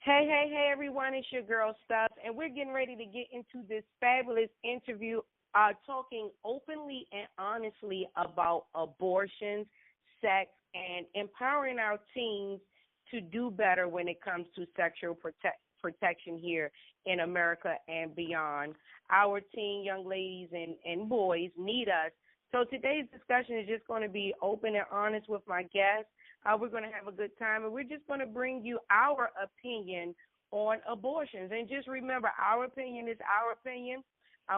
Hey, everyone, it's your girl, Stubbs, and we're getting ready to get into this fabulous interview talking openly and honestly about abortions, sex, and empowering our teens to do better when it comes to sexual protection here in America and beyond. Our teen young ladies and boys need us. So today's discussion is just going to be open and honest with my guests. We're going to have a good time, and we're just going to bring you our opinion on abortions. And just remember, our opinion is our opinion.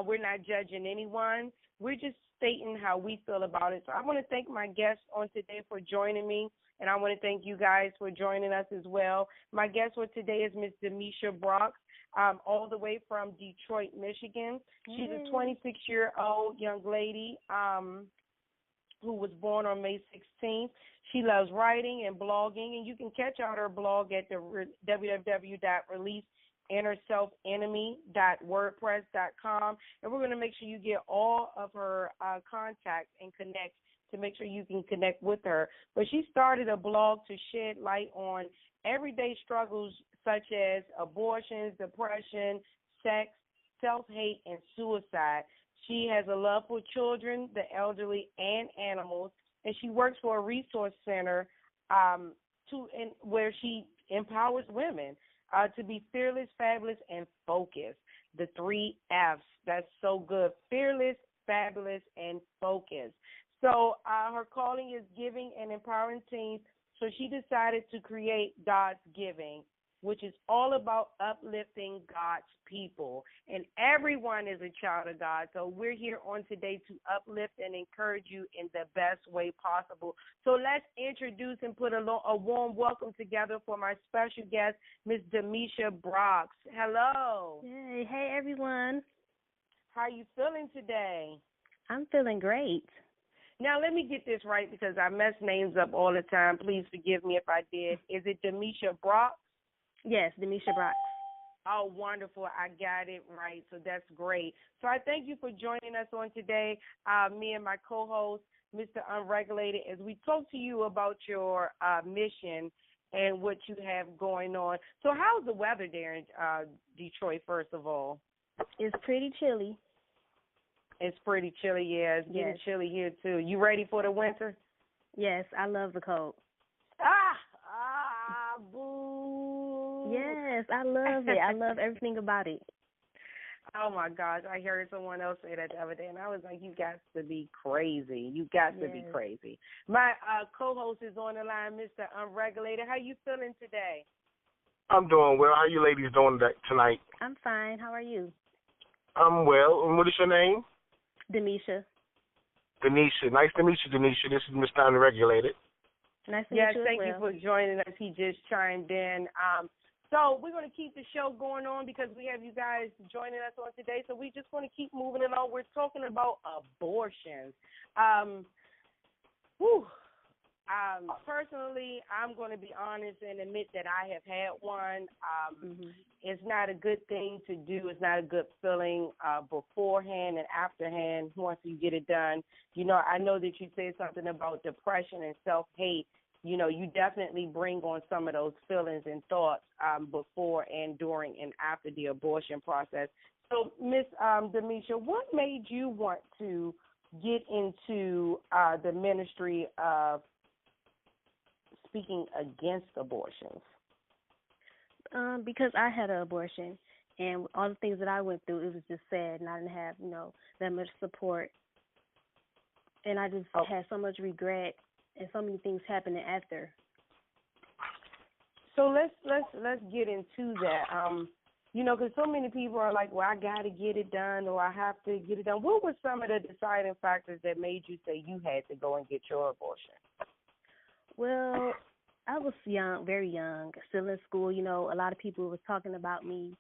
We're not judging anyone. We're just stating how we feel about it. So I want to thank my guests on today for joining me, and I want to thank you guys for joining us as well. My guest for today is Miss Demisha Brooks, all the way from Detroit, Michigan. She's a 26-year-old young lady who was born on May 16th. She loves writing and blogging, and you can catch out her blog at the www.releaseinnerselfenemy.wordpress.com. And we're going to make sure you get all of her contacts and connect to make sure you can connect with her. But she started a blog to shed light on everyday struggles such as abortions, depression, sex, self-hate, and suicide. She has a love for children, the elderly, and animals, and she works for a resource center where she empowers women to be fearless, fabulous, and focused. The 3 Fs. That's so good. Fearless, fabulous, and focused. So her calling is giving and empowering teens, so she decided to create God's Giving, which is all about uplifting God's people. And everyone is a child of God. So we're here on today to uplift and encourage you in the best way possible. So let's introduce and put a warm welcome together for my special guest, Miss Demisha Brooks. Hello. Hey, everyone. How are you feeling today? I'm feeling great. Now, let me get this right because I mess names up all the time. Please forgive me if I did. Is it Demisha Brooks? Yes, Demisha Brooks. Oh, wonderful. I got it right, so that's great. So I thank you for joining us on today, me and my co-host, Mr. Unregulated, as we talk to you about your mission and what you have going on. So how's the weather there in Detroit, first of all? It's pretty chilly. It's pretty chilly, yeah. It's getting chilly here, too. You ready for the winter? Yes, I love the cold. Boo. Yes, I love it. I love everything about it. Oh, my gosh. I heard someone else say that the other day, and I was like, you got to be crazy. You got to be crazy. My co-host is on the line, Mr. Unregulated. How you feeling today? I'm doing well. How you ladies doing tonight? I'm fine. How are you? I'm well. And what is your name? Demisha. Denisha. Nice to meet you, Denisha. This is Mr. Unregulated. Nice to meet you as thank well. you for joining us. He just chimed in. So we're going to keep the show going on because we have you guys joining us on today. So we just want to keep moving along. We're talking about abortions. Personally, I'm going to be honest and admit that I have had one. It's not a good thing to do. It's not a good feeling beforehand and afterhand once you get it done. You know, I know that you said something about depression and self-hate. You know, you definitely bring on some of those feelings and thoughts before and during and after the abortion process. So, Miss Demisha, what made you want to get into the ministry of speaking against abortions? Because I had an abortion, and all the things that I went through, it was just sad, and I didn't have, that much support. And I just had so much regret, and so many things happening after. So let's get into that. Because so many people are like, well, I got to get it done, or I have to get it done. What were some of the deciding factors that made you say you had to go and get your abortion? Well, I was young, very young, still in school. A lot of people was talking about me,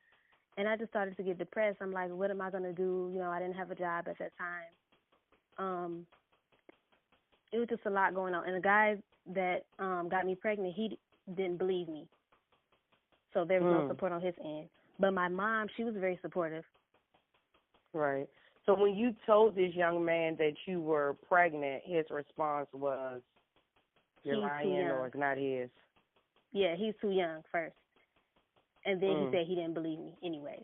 and I just started to get depressed. I'm like, what am I going to do? I didn't have a job at that time. It was just a lot going on. And the guy that got me pregnant, he didn't believe me. So there was no support on his end. But my mom, she was very supportive. Right. So when you told this young man that you were pregnant, his response was, you're lying, or it's not his? Yeah, he's too young first. And then he said he didn't believe me anyways.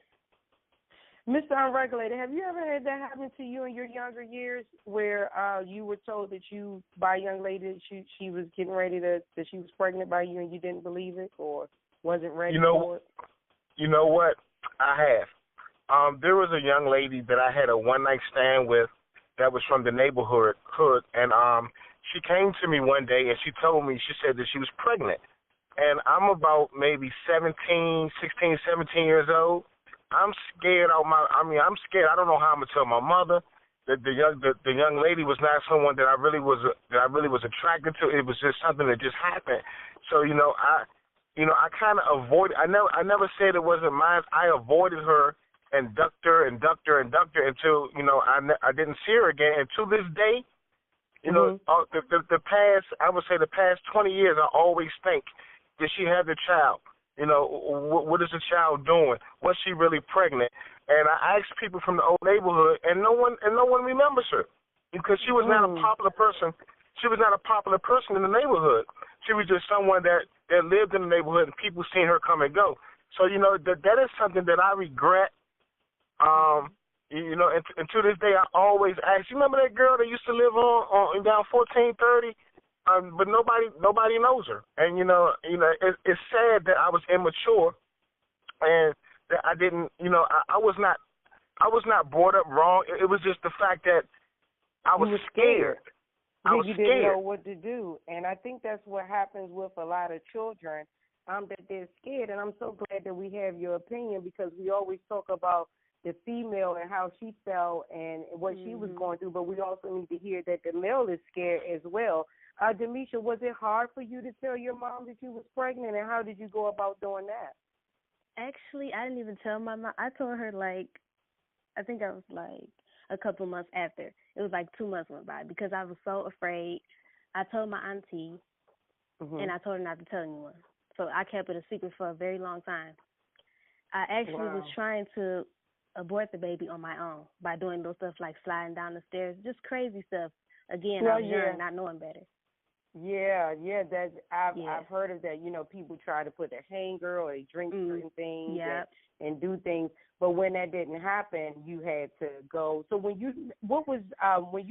Mr. Unregulated, have you ever had that happen to you in your younger years where you were told that you, by a young lady, that she was getting ready that she was pregnant by you and you didn't believe it or wasn't ready for it? You know what? I have. There was a young lady that I had a one-night stand with that was from the neighborhood, and she came to me one day and she told me, she said that she was pregnant. And I'm about maybe 16, 17 years old. I'm scared I'm scared. I don't know how I'm gonna tell my mother that the young lady was not someone that I really was attracted to. It was just something that just happened. So I kind of avoided. I never said it wasn't mine. I avoided her and ducked her until I didn't see her again. And to this day, the past, I would say the past 20 years, I always think, did she have the child? What is the child doing? Was she really pregnant? And I asked people from the old neighborhood, and no one remembers her because she was not a popular person. She was not a popular person in the neighborhood. She was just someone that lived in the neighborhood, and people seen her come and go. So that is something that I regret. And to this day, I always ask. You remember that girl that used to live on down 1430? But nobody knows her, and it's sad that I was immature, and that I didn't, I was not brought up wrong. It was just the fact that I was scared. You didn't know what to do, and I think that's what happens with a lot of children, that they're scared. And I'm so glad that we have your opinion because we always talk about the female and how she felt and what she was going through, but we also need to hear that the male is scared as well. Demisha, was it hard for you to tell your mom that you was pregnant, and how did you go about doing that? Actually, I didn't even tell my mom. I told her, I think I was a couple months after. It was 2 months went by because I was so afraid. I told my auntie, and I told her not to tell anyone. So I kept it a secret for a very long time. I actually was trying to abort the baby on my own by doing those stuff like sliding down the stairs, just crazy stuff. Again, I was young, not knowing better. Yeah, I've heard of that. People try to put a hanger or they drink certain things and do things. But when that didn't happen, you had to go. So when you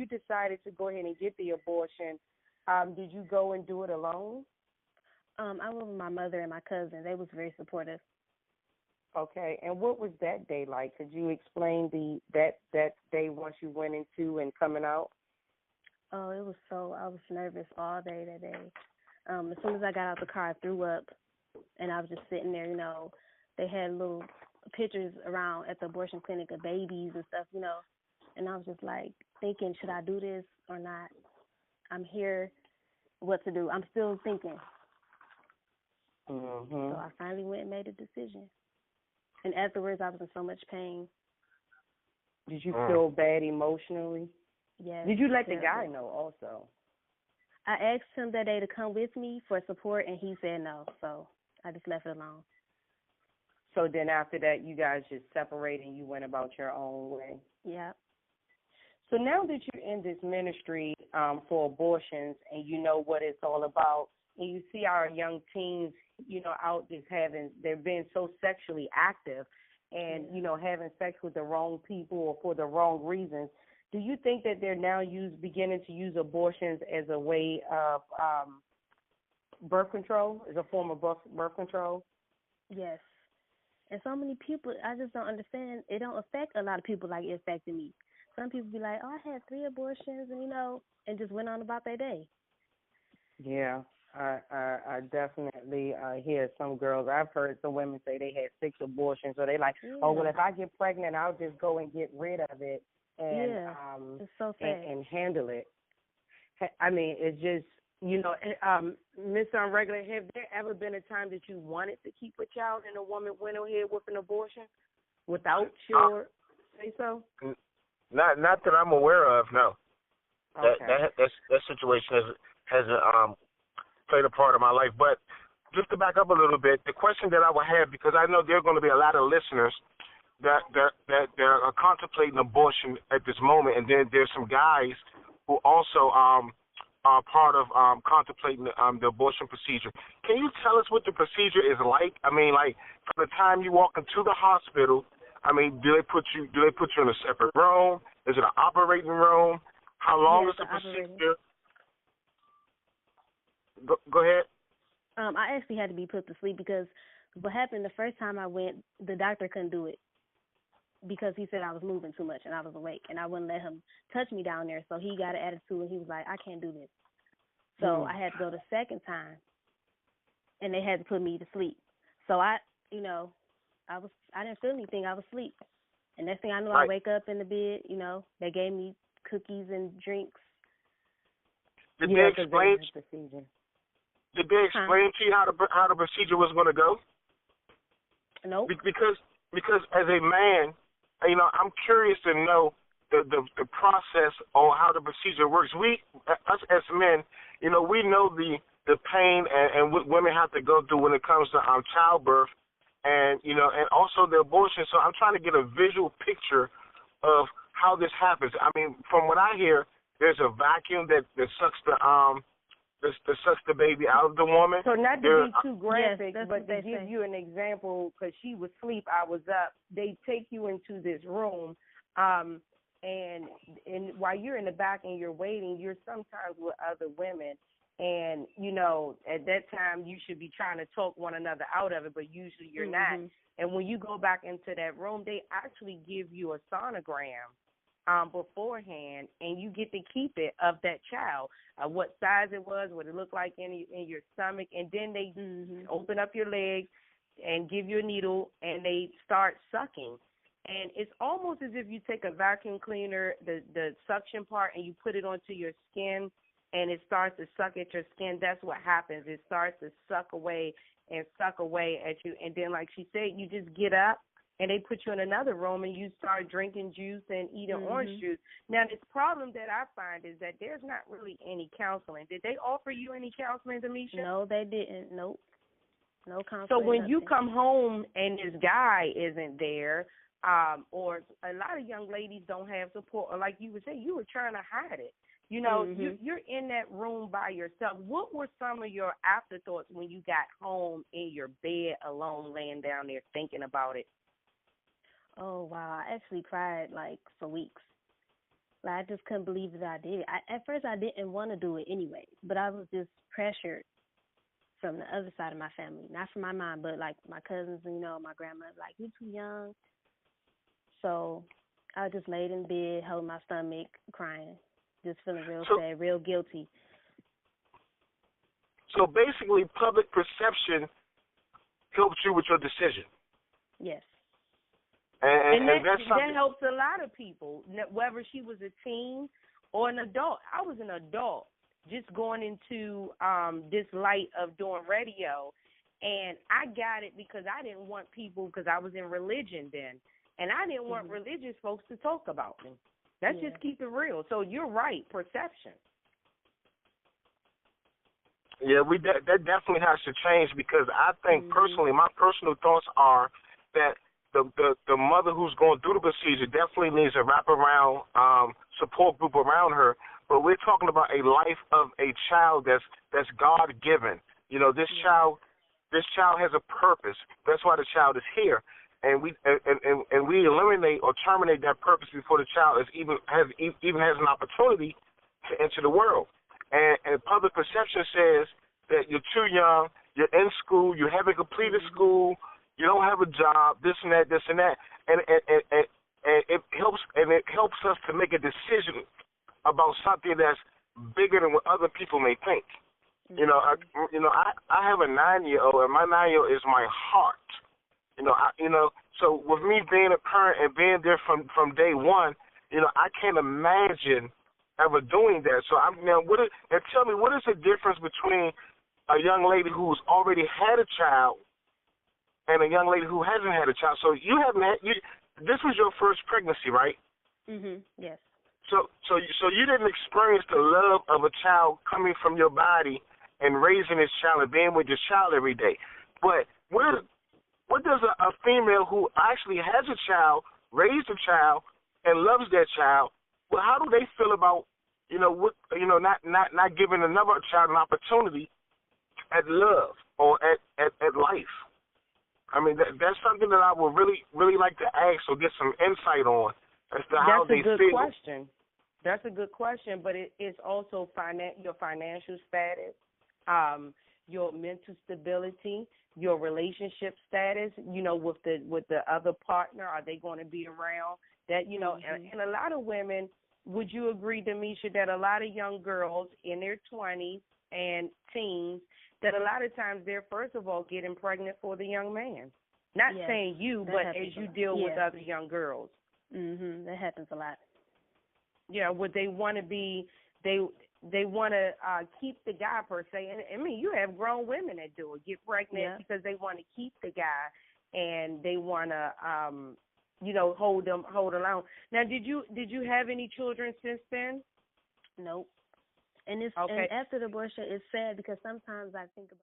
decided to go ahead and get the abortion, did you go and do it alone? I went with my mother and my cousin. They was very supportive. Okay, and what was that day like? Could you explain that day once you went into and coming out? Oh, I was nervous all day that day. As soon as I got out the car, I threw up, and I was just sitting there, They had little pictures around at the abortion clinic of babies and stuff, And I was just thinking, should I do this or not? I'm here, what to do? I'm still thinking. So I finally went and made a decision. And afterwards, I was in so much pain. Did you feel bad emotionally? Yes. Did you let the guy know also? I asked him that day to come with me for support, and he said no. So I just left it alone. So then after that, you guys just separated and you went about your own way? Yeah. So now that you're in this ministry for abortions and you know what it's all about, and you see our young teens, out just they're being so sexually active and, having sex with the wrong people or for the wrong reasons, do you think that they're now beginning to use abortions as a way of birth control, as a form of birth control? Yes. And so many people, I just don't understand. It don't affect a lot of people like it affected me. Some people be like, I had 3 abortions, and just went on about their day. Yeah, I definitely hear some girls. I've heard some women say they had 6 abortions, or they oh, well, if I get pregnant, I'll just go and get rid of it and it's so sad. And handle it. I mean, it's just, Ms. Unregulated, have there ever been a time that you wanted to keep a child and a woman went ahead with an abortion without your say so? Not that I'm aware of, no. Okay. That situation hasn't played a part of my life. But just to back up a little bit, the question that I would have, because I know there are going to be a lot of listeners that are contemplating abortion at this moment, and then there's some guys who also are part of contemplating the abortion procedure. Can you tell us what the procedure is like? I mean, like from the time you walk into the hospital, I mean, do they put you in a separate room? Is it an operating room? How long is the procedure? Go ahead. I actually had to be put to sleep because what happened the first time I went, the doctor couldn't do it because he said I was moving too much and I was awake and I wouldn't let him touch me down there. So he got an attitude and he was like, I can't do this. So I had to go the second time and they had to put me to sleep. So I didn't feel anything. I was asleep. And next thing I knew, I wake up in the bed, they gave me cookies and drinks. Did they explain to you how the procedure was going to go? Nope. Because as a man, I'm curious to know the process or how the procedure works. Us as men, we know the pain and what women have to go through when it comes to childbirth and also the abortion. So I'm trying to get a visual picture of how this happens. I mean, from what I hear, there's a vacuum that sucks the baby out of the woman. So not to be too graphic, yes, but to give you an example, because she was asleep, I was up. They take you into this room, and while you're in the back and you're waiting, you're sometimes with other women. And, at that time, you should be trying to talk one another out of it, but usually you're not. And when you go back into that room, they actually give you a sonogram beforehand, and you get to keep it of that child, what size it was, what it looked like in your stomach, and then they open up your legs and give you a needle, and they start sucking. And it's almost as if you take a vacuum cleaner, the suction part, and you put it onto your skin, and it starts to suck at your skin. That's what happens. It starts to suck away at you. And then, like she said, you just get up, and they put you in another room, and you start drinking juice and eating orange juice. Now, this problem that I find is that there's not really any counseling. Did they offer you any counseling, Demisha? No, they didn't. Nope. No counseling. So when you come home and this guy isn't there, or a lot of young ladies don't have support, or like you would say, you were trying to hide it. You're in that room by yourself. What were some of your afterthoughts when you got home in your bed alone, laying down there thinking about it? Oh, wow. I actually cried, for weeks. I just couldn't believe that I did it. At first, I didn't want to do it anyway, but I was just pressured from the other side of my family. Not from my mom, but, my cousins, my grandma, you're too young. So I just laid in bed, holding my stomach, crying, just feeling real sad, real guilty. So basically, public perception helped you with your decision. Yes. And that helps a lot of people, whether she was a teen or an adult. I was an adult just going into this light of doing radio, and I got it because I didn't want people, because I was in religion then, and I didn't want religious folks to talk about me. Let's just keep it real. So you're right, perception. Yeah, that definitely has to change, because I think personally, my personal thoughts are that the mother who's going through the procedure definitely needs a wraparound support group around her. But we're talking about a life of a child that's God given. This child has a purpose. That's why the child is here. And we eliminate or terminate that purpose before the child even has an opportunity to enter the world. And public perception says that you're too young, you're in school, you haven't completed school, you don't have a job, this and that, and it helps us to make a decision about something that's bigger than what other people may think. I have a 9-year-old, and my 9-year-old is my heart. So with me being a parent and being there from day one, I can't imagine ever doing that. So tell me, what is the difference between a young lady who's already had a child and a young lady who hasn't had a child? So this was your first pregnancy, right? Yes. So you didn't experience the love of a child coming from your body and raising this child and being with your child every day. But what does a female who actually has a child, raised a child, and loves that child, well, how do they feel about not giving another child an opportunity at love or at life. I mean, that's something that I would really like to ask or get some insight on as to how they feel. That's a good question. That's a good question, but it's also your financial status, your mental stability, your relationship status. With the other partner, are they going to be around? That and a lot of women. Would you agree, Demisha, that a lot of young girls in their 20s and teens, that a lot of times they're, first of all, getting pregnant for the young man? Not saying you, but as you deal with other young girls. That happens a lot. Yeah, would they want to be, they want to keep the guy, per se. And I mean, you have grown women that do it, get pregnant because they want to keep the guy and they want to, hold along. Now, did you have any children since then? Nope. And it's and after the abortion, it's sad because sometimes I think about